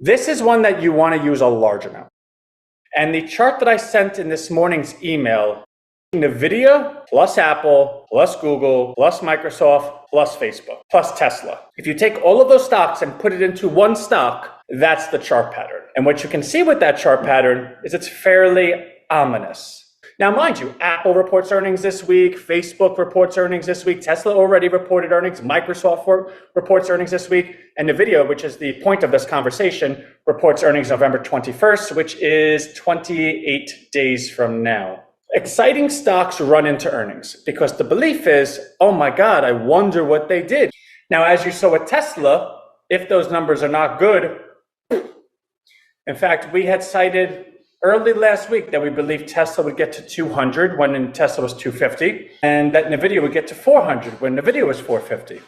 This is one that you want to use a large amount. And the chart that I sent in this morning's email, NVIDIA plus Apple plus Google plus Microsoft plus Facebook plus Tesla. If you take all of those stocks and put it into one stock, that's the chart pattern. And what you can see with that chart pattern is it's fairly ominous. Now, mind you, Apple reports earnings this week, Facebook reports earnings this week, Tesla already reported earnings, Microsoft reports earnings this week, and NVIDIA, which is the point of this conversation, reports earnings November 21st, which is 28 days from now. Exciting stocks run into earnings because the belief is, oh my God, I wonder what they did. Now, as you saw with Tesla, if those numbers are not good, in fact, we had cited early last week that we believed Tesla would get to 200 when Tesla was 250, and that NVIDIA would get to 400 when NVIDIA was 450.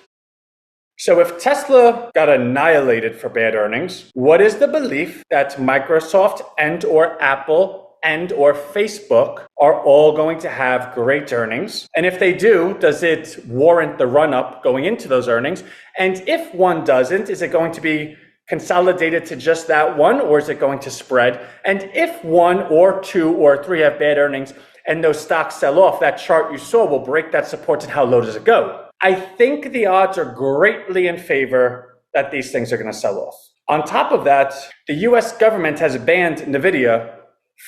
So if Tesla got annihilated for bad earnings, what is the belief that Microsoft and or Apple and or Facebook are all going to have great earnings? And if they do, does it warrant the run-up going into those earnings? And if one doesn't, is it going to be consolidated to just that one, or is it going to spread? And if one or two or three have bad earnings and those stocks sell off, that chart you saw will break that support, and how low does it go? I think the odds are greatly in favor that these things are going to sell off. On top of that, the US government has banned NVIDIA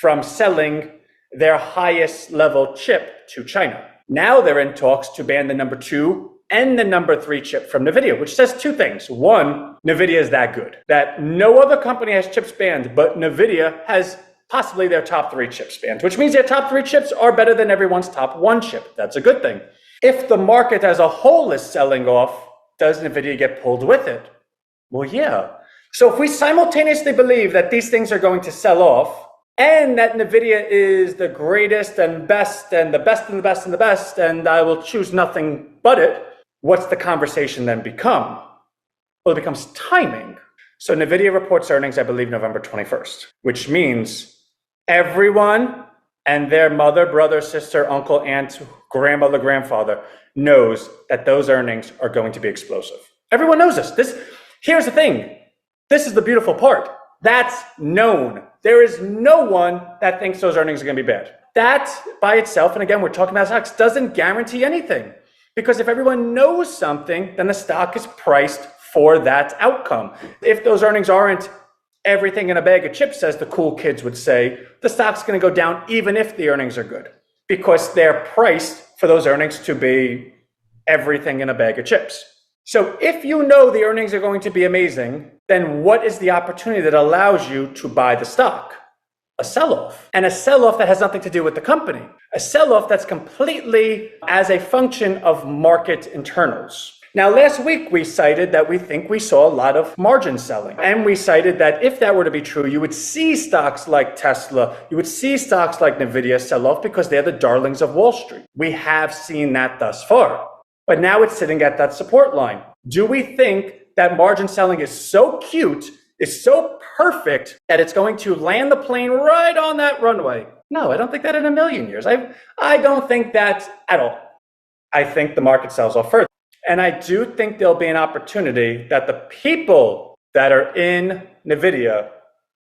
from selling their highest level chip to China. Now they're in talks to ban the number 2 and the number 3 chip from NVIDIA, which says two things. One, NVIDIA is that good, that no other company has chips banned, but NVIDIA has possibly their top 3 chips banned, which means their top 3 chips are better than everyone's top 1 chip. That's a good thing. If the market as a whole is selling off, does NVIDIA get pulled with it? Well, yeah. So if we simultaneously believe that these things are going to sell off, and that NVIDIA is the greatest and best and the best and the best and the best, and I will choose nothing but it, what's the conversation then become? Well, it becomes timing. So NVIDIA reports earnings, I believe, November 21st, which means everyone and their mother, brother, sister, uncle, aunt, grandmother, grandfather knows that those earnings are going to be explosive. Everyone knows this. Here's the thing. This is the beautiful part. That's known. There is no one that thinks those earnings are going to be bad. That by itself, and again, we're talking about stocks, doesn't guarantee anything. Because if everyone knows something, then the stock is priced for that outcome. If those earnings aren't everything in a bag of chips, as the cool kids would say, the stock's going to go down even if the earnings are good. Because they're priced for those earnings to be everything in a bag of chips. So if you know the earnings are going to be amazing, then what is the opportunity that allows you to buy the stock? A sell-off. And a sell-off that has nothing to do with the company. A sell-off that's completely as a function of market internals. Now, last week we cited that we think we saw a lot of margin selling. And we cited that if that were to be true, you would see stocks like Tesla, you would see stocks like NVIDIA sell off because they're the darlings of Wall Street. We have seen that thus far. But now it's sitting at that support line. Do we think that margin selling is so cute, is so perfect, that it's going to land the plane right on that runway? No, I don't think that in a million years. I don't think that at all. I think the market sells off further. And I do think there'll be an opportunity that the people that are in NVIDIA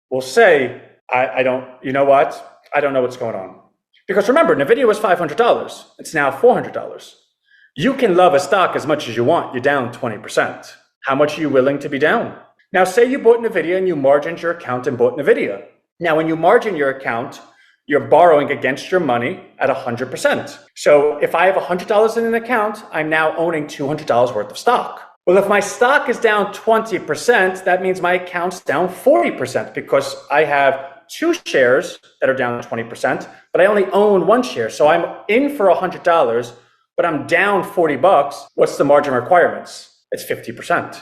will say, I don't, you know what? I don't know what's going on. Because remember, NVIDIA was $500. It's now $400. You can love a stock as much as you want. You're down 20%. How much are you willing to be down? Now, say you bought NVIDIA and you margined your account and bought NVIDIA. Now, when you margin your account, you're borrowing against your money at 100%. So if I have $100 in an account, I'm now owning $200 worth of stock. Well, if my stock is down 20%, that means my account's down 40% because I have 2 shares that are down 20%, but I only own 1 share. So I'm in for $100, but I'm down $40. What's the margin requirements? It's 50%.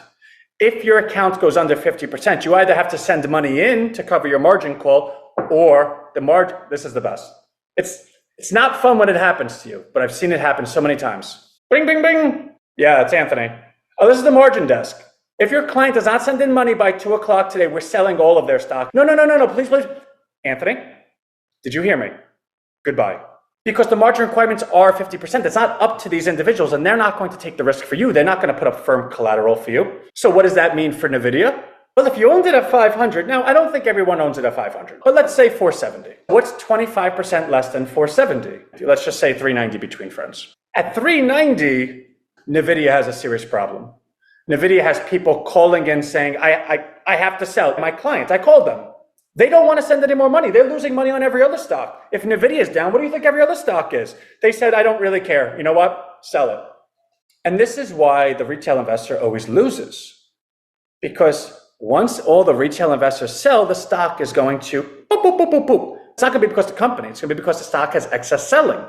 If your account goes under 50%, you either have to send money in to cover your margin call, or the margin, this is the best. It's not fun when it happens to you, but I've seen it happen so many times. Bing, bing, bing. Yeah, it's Anthony. Oh, this is the margin desk. If your client does not send in money by 2 o'clock today, we're selling all of their stock. No, please. Anthony, did you hear me? Goodbye. Because the margin requirements are 50%. It's not up to these individuals, and they're not going to take the risk for you. They're not going to put up firm collateral for you. So what does that mean for NVIDIA? Well, if you owned it at 500, now I don't think everyone owns it at 500, but let's say 470. What's 25% less than 470? Let's just say 390 between friends. At 390, NVIDIA has a serious problem. NVIDIA has people calling in saying, I have to sell. My clients, I called them. They don't want to send any more money. They're losing money on every other stock. If NVIDIA is down, what do you think every other stock is? They said, I don't really care. You know what? Sell it. And this is why the retail investor always loses. Because once all the retail investors sell, the stock is going to boop, boop, boop, boop, boop. It's not going to be because of the company. It's going to be because the stock has excess selling,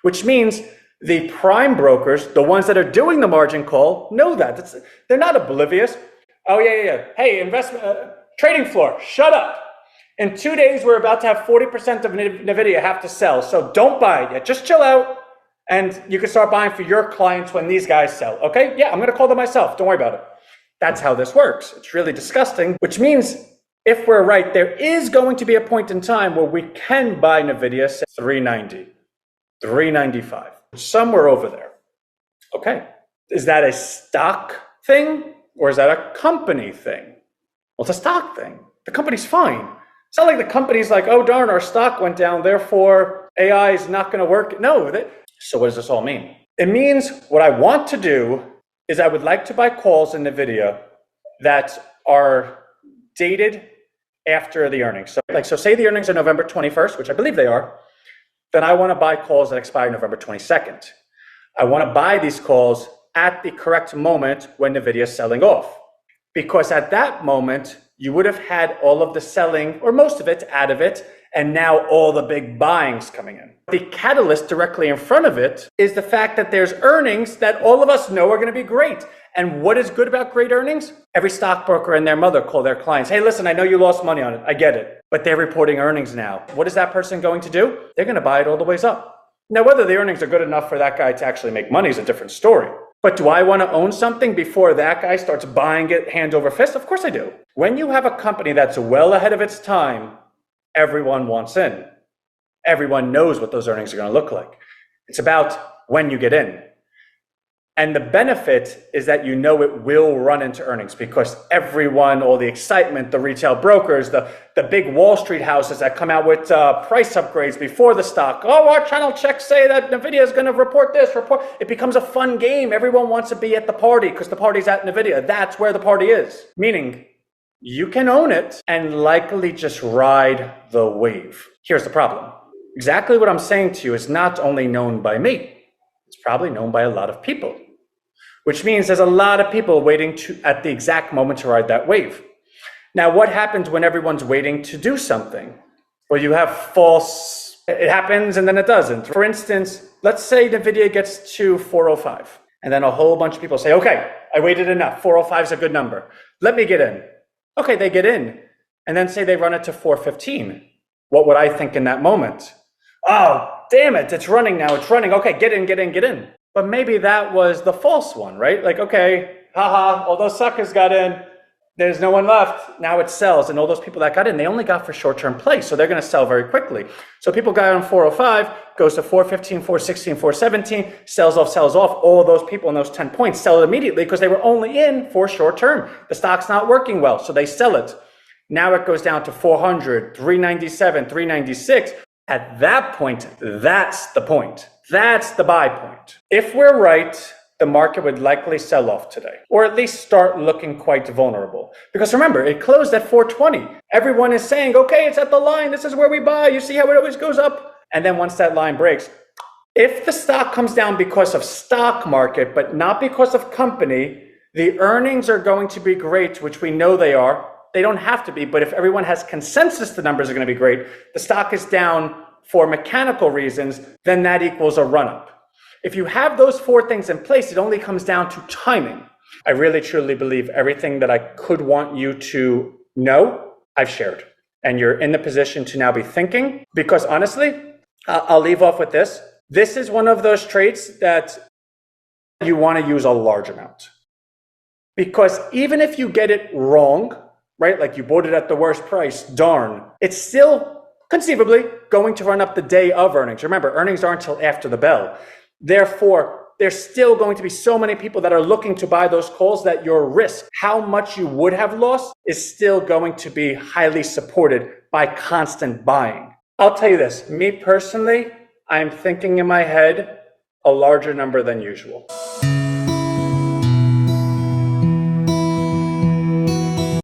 which means the prime brokers, the ones that are doing the margin call, know that. They're not oblivious. Oh, yeah. Hey, investment trading floor, shut up. In 2 days, we're about to have 40% of NVIDIA have to sell. So don't buy it yet. Just chill out. And you can start buying for your clients when these guys sell. Okay? Yeah, I'm going to call them myself. Don't worry about it. That's how this works. It's really disgusting, which means if we're right, there is going to be a point in time where we can buy NVIDIA at 390, 395, somewhere over there. Okay. Is that a stock thing or is that a company thing? Well, it's a stock thing. The company's fine. It's not like the company's like, oh, darn, our stock went down, therefore AI is not going to work. No. So what does this all mean? It means what I want to do is I would like to buy calls in NVIDIA that are dated after the earnings. So say the earnings are November 21st, which I believe they are, then I want to buy calls that expire November 22nd. I want to buy these calls at the correct moment when NVIDIA is selling off. Because at that moment, you would have had all of the selling, or most of it, out of it, and now all the big buying's coming in. The catalyst directly in front of it is the fact that there's earnings that all of us know are going to be great. And what is good about great earnings? Every stockbroker and their mother call their clients, hey, listen, I know you lost money on it. I get it. But they're reporting earnings now. What is that person going to do? They're going to buy it all the ways up. Now, whether the earnings are good enough for that guy to actually make money is a different story. But do I want to own something before that guy starts buying it hand over fist? Of course I do. When you have a company that's well ahead of its time, everyone wants in. Everyone knows what those earnings are going to look like. It's about when you get in. And the benefit is that you know it will run into earnings because everyone, all the excitement, the retail brokers, the big Wall Street houses that come out with price upgrades before the stock. Oh, our channel checks say that NVIDIA is going to report this, report. It becomes a fun game. Everyone wants to be at the party because the party's at NVIDIA. That's where the party is. Meaning, you can own it and likely just ride the wave. Here's the problem. Exactly what I'm saying to you is not only known by me. It's probably known by a lot of people. Which means there's a lot of people waiting at the exact moment to ride that wave. Now, what happens when everyone's waiting to do something? Well, you have it happens and then it doesn't. For instance, let's say NVIDIA gets to 405 and then a whole bunch of people say, okay, I waited enough. 405 is a good number. Let me get in. Okay, they get in and then say they run it to 415. What would I think in that moment? Oh, damn it, it's running now, it's running. Okay, get in, get in, get in. But maybe that was the false one, right? Like, okay, haha, all those suckers got in. There's no one left. Now it sells. And all those people that got in, they only got for short-term play. So they're going to sell very quickly. So people got on 405, goes to 415, 416, 417, sells off. All of those people in those 10 points sell it immediately because they were only in for short-term. The stock's not working well, so they sell it. Now it goes down to 400, 397, 396. At that point, that's the point. That's the buy point. If we're right, the market would likely sell off today, or at least start looking quite vulnerable. Because remember, it closed at 420. Everyone is saying, okay, it's at the line. This is where we buy. You see how it always goes up? And then once that line breaks, if the stock comes down because of stock market, but not because of company, the earnings are going to be great, which we know they are. They don't have to be, but if everyone has consensus the numbers are going to be great, the stock is down for mechanical reasons, then that equals a run-up. If you have those four things in place, it only comes down to timing. I really, truly believe everything that I could want you to know, I've shared. And you're in the position to now be thinking, because honestly, I'll leave off with this. This is one of those trades that you want to use a large amount. Because even if you get it wrong, right, like you bought it at the worst price, darn, it's still conceivably going to run up the day of earnings. Remember, earnings aren't until after the bell. Therefore, there's still going to be so many people that are looking to buy those calls that your risk, how much you would have lost, is still going to be highly supported by constant buying. I'll tell you this, me personally, I'm thinking in my head a larger number than usual.